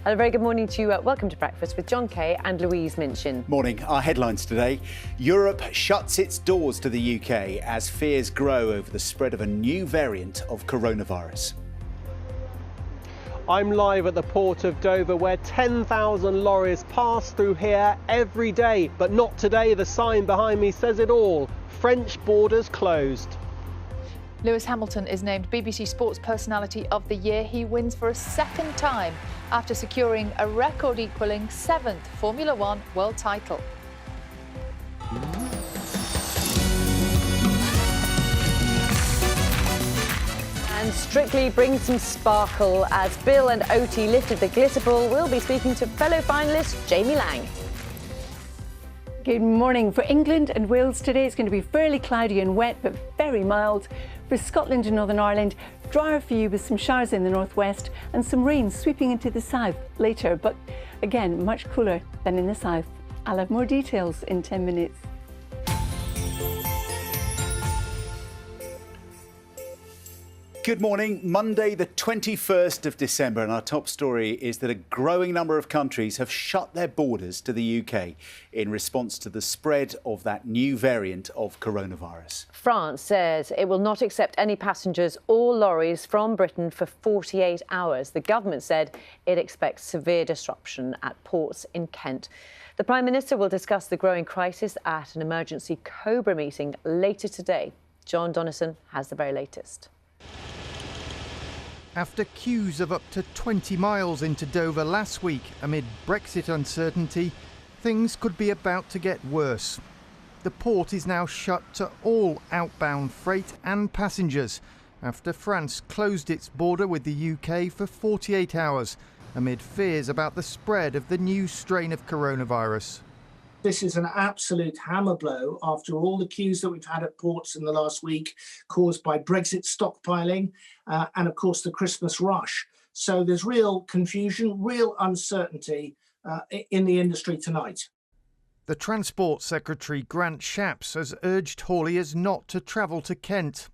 And a very good morning to you. Welcome to Breakfast with John Kay and Louise Minchin. Morning. Our headlines today. Europe shuts its doors to the UK as fears grow over the spread of a new variant of coronavirus. I'm live at the port of Dover where 10,000 lorries pass through here every day. But not today. The sign behind me says it all. French borders closed. Lewis Hamilton is named BBC Sports Personality of the Year. He wins for a second time after securing a record-equalling 7th Formula One world title. And Strictly brings some sparkle as Bill and Oti lifted the glitter ball. We'll be speaking to fellow finalist Jamie Lang. Good morning. For England and Wales today, it's going to be fairly cloudy and wet, but very mild. For Scotland and Northern Ireland, drier for you with some showers in the northwest and some rain sweeping into the south later, but again, much cooler than in the south. I'll have more details in 10 minutes. Good morning. Monday, the 21st of December, and our top story is that a growing number of countries have shut their borders to the UK in response to the spread of that new variant of coronavirus. France says it will not accept any passengers or lorries from Britain for 48 hours. The government said it expects severe disruption at ports in Kent. The Prime Minister will discuss the growing crisis at an emergency COBRA meeting later today. John Donnison has the very latest. After queues of up to 20 miles into Dover last week amid Brexit uncertainty, things could be about to get worse. The port is now shut to all outbound freight and passengers after France closed its border with the UK for 48 hours amid fears about the spread of the new strain of coronavirus. This is an absolute hammer blow after all the queues that we've had at ports in the last week caused by Brexit stockpiling and, of course, the Christmas rush. So there's real confusion, real uncertainty in the industry tonight. The Transport Secretary, Grant Shapps, has urged hauliers not to travel to Kent.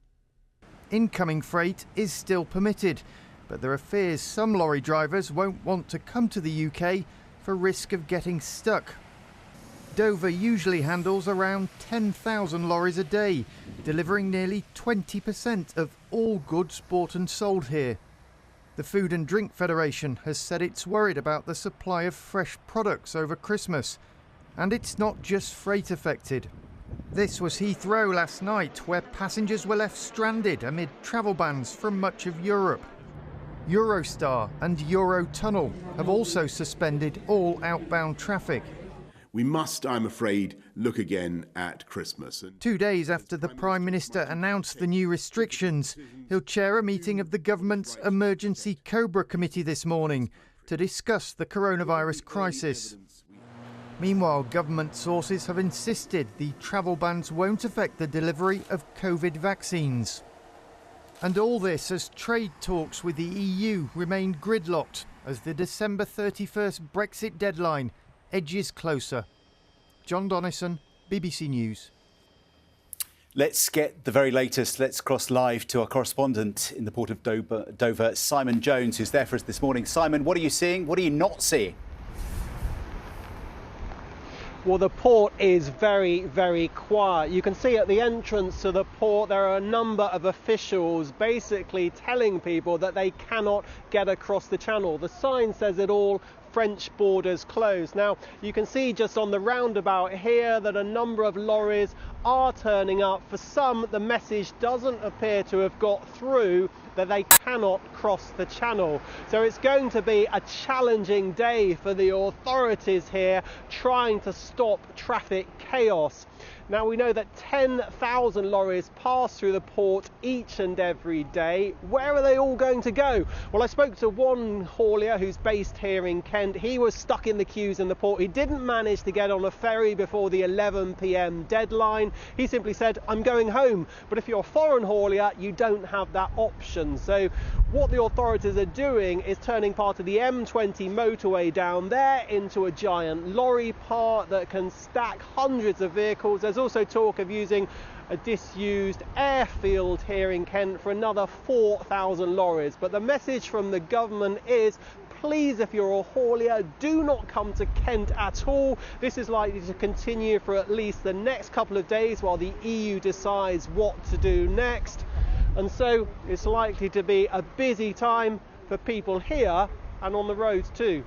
Incoming freight is still permitted, but there are fears some lorry drivers won't want to come to the UK for risk of getting stuck. Dover usually handles around 10,000 lorries a day, delivering nearly 20% of all goods bought and sold here. The Food and Drink Federation has said it's worried about the supply of fresh products over Christmas. And it's not just freight affected. This was Heathrow last night, where passengers were left stranded amid travel bans from much of Europe. Eurostar and Eurotunnel have also suspended all outbound traffic. We must, I'm afraid, look again at Christmas. 2 days after the Prime Minister announced the new restrictions, he'll chair a meeting of the government's Emergency COBRA Committee this morning to discuss the coronavirus crisis. Meanwhile, government sources have insisted the travel bans won't affect the delivery of COVID vaccines. And all this as trade talks with the EU remain gridlocked as the December 31st Brexit deadline edges closer. John Donnison, BBC News. Let's get the very latest. Let's cross live to our correspondent in the port of Dover, Simon Jones, who's there for us this morning. Simon, what are you seeing? What are you not seeing? Well, the port is very, very quiet. You can see at the entrance to the port there are a number of officials basically telling people that they cannot get across the channel. The sign says it all. French borders closed. Now, you can see just on the roundabout here that a number of lorries are turning up. For some, the message doesn't appear to have got through that they cannot cross the channel. So it's going to be a challenging day for the authorities here trying to stop traffic chaos. Now, we know that 10,000 lorries pass through the port each and every day. Where are they all going to go? Well, I spoke to one haulier who's based here in Kent. He was stuck in the queues in the port. He didn't manage to get on a ferry before the 11 p.m. deadline. fine. He simply said, I'm going home. But if you're a foreign haulier, you don't have that option. So what the authorities are doing is turning part of the M20 motorway down there into a giant lorry park that can stack hundreds of vehicles. There's also talk of using a disused airfield here in Kent for another 4,000 lorries. But the message from the government is, please, if you're a haulier, do not come to Kent at all. This is likely to continue for at least the next couple of days while the EU decides what to do next. And so it's likely to be a busy time for people here and on the roads too.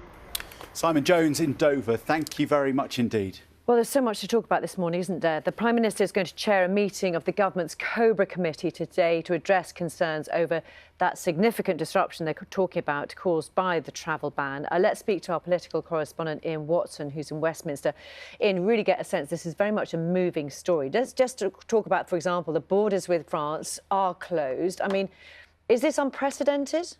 Simon Jones in Dover, thank you very much indeed. Well, there's so much to talk about this morning, isn't there? The Prime Minister is going to chair a meeting of the government's Cobra committee today to address concerns over that significant disruption they're talking about caused by the travel ban. Let's speak to our political correspondent, Ian Watson, who's in Westminster. Ian, really get a sense this is very much a moving story. Just to talk about, for example, the borders with France are closed. I mean, is this unprecedented?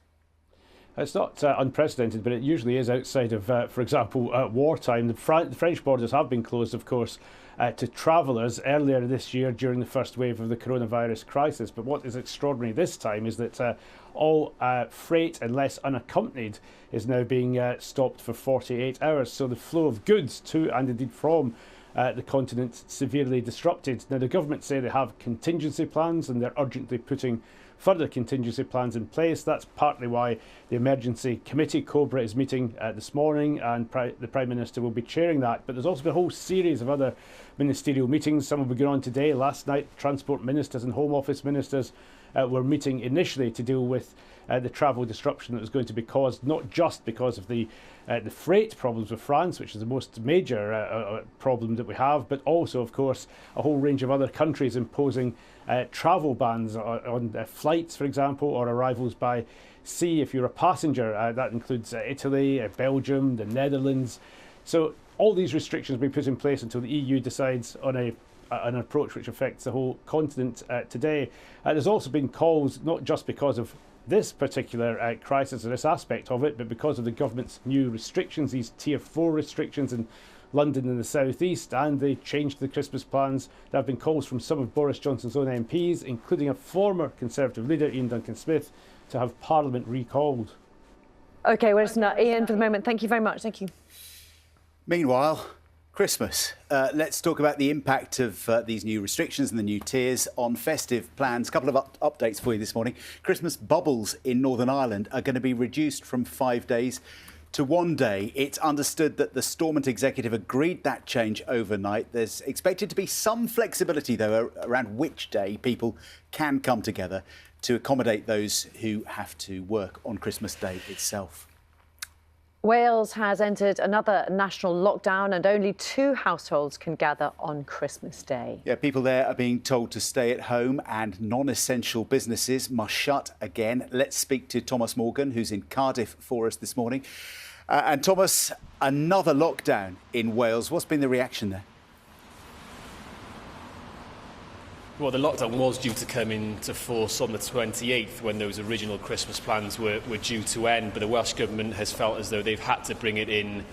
It's not unprecedented, but it usually is outside of, for example, wartime. The French borders have been closed, of course, to travellers earlier this year during the first wave of the coronavirus crisis. But what is extraordinary this time is that all freight, unless unaccompanied, is now being stopped for 48 hours. So the flow of goods to and indeed from the continent severely disrupted. Now, the government say they have contingency plans and they're urgently putting further contingency plans in place. That's partly why the Emergency Committee, Cobra, is meeting this morning, and the Prime Minister will be chairing that. But there's also been a whole series of other ministerial meetings. Some will be going on today. Last night, Transport Ministers and Home Office Ministers were meeting initially to deal with the travel disruption that was going to be caused, not just because of the freight problems with France, which is the most major problem that we have, but also, of course, a whole range of other countries imposing travel bans on flights, for example, or arrivals by sea if you're a passenger. That includes Italy, Belgium, the Netherlands. So all these restrictions will be put in place until the EU decides on an approach which affects the whole continent today. There's also been calls, not just because of this particular crisis or this aspect of it, but because of the government's new restrictions, these Tier 4 restrictions in London and the South East, and they changed the Christmas plans. There have been calls from some of Boris Johnson's own MPs, including a former Conservative leader, Ian Duncan-Smith, to have Parliament recalled. OK, well, it's not Ian for the moment. Thank you very much. Thank you. Meanwhile, Christmas. Let's talk about the impact of these new restrictions and the new tiers on festive plans. A couple of updates for you this morning. Christmas bubbles in Northern Ireland are going to be reduced from 5 days to 1 day. It's understood that the Stormont executive agreed that change overnight. There's expected to be some flexibility, though, around which day people can come together to accommodate those who have to work on Christmas Day itself. Wales has entered another national lockdown and only 2 households can gather on Christmas Day. Yeah, people there are being told to stay at home and non-essential businesses must shut again. Let's speak to Thomas Morgan, who's in Cardiff for us this morning. And Thomas, another lockdown in Wales. What's been the reaction there? Well, the lockdown was due to come into force on the 28th when those original Christmas plans were due to end, but the Welsh Government has felt as though they've had to bring it in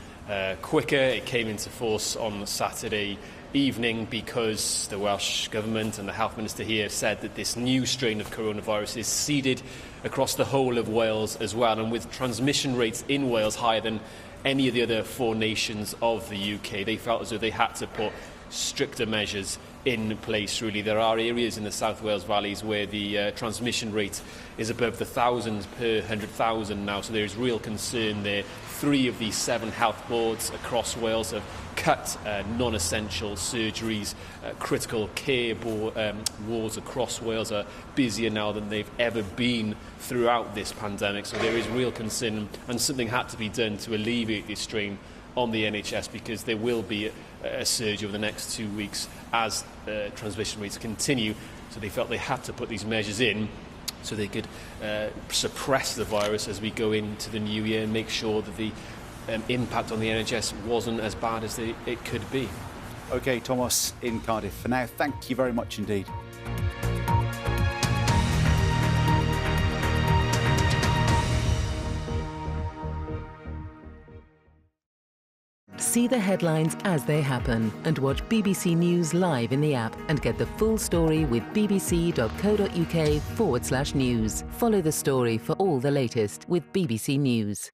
quicker. It came into force on Saturday evening because the Welsh Government and the Health Minister here said that this new strain of coronavirus is seeded across the whole of Wales as well, and with transmission rates in Wales higher than any of the other 4 nations of the UK, they felt as though they had to put stricter measures in place. Really, there are areas in the South Wales valleys where the transmission rate is above the thousands per 100,000 now, so there is real concern there. 3 of the 7 health boards across Wales have cut non-essential surgeries. Critical care wards across Wales are busier now than they've ever been throughout this pandemic, so there is real concern, and something had to be done to alleviate this strain on the NHS, because there will be a surge over the next 2 weeks as transmission rates continue. So they felt they had to put these measures in so they could suppress the virus as we go into the new year and make sure that the impact on the NHS wasn't as bad as it could be. OK, Thomas in Cardiff for now. Thank you very much indeed. See the headlines as they happen and watch BBC News live in the app and get the full story with bbc.co.uk/news. Follow the story for all the latest with BBC News.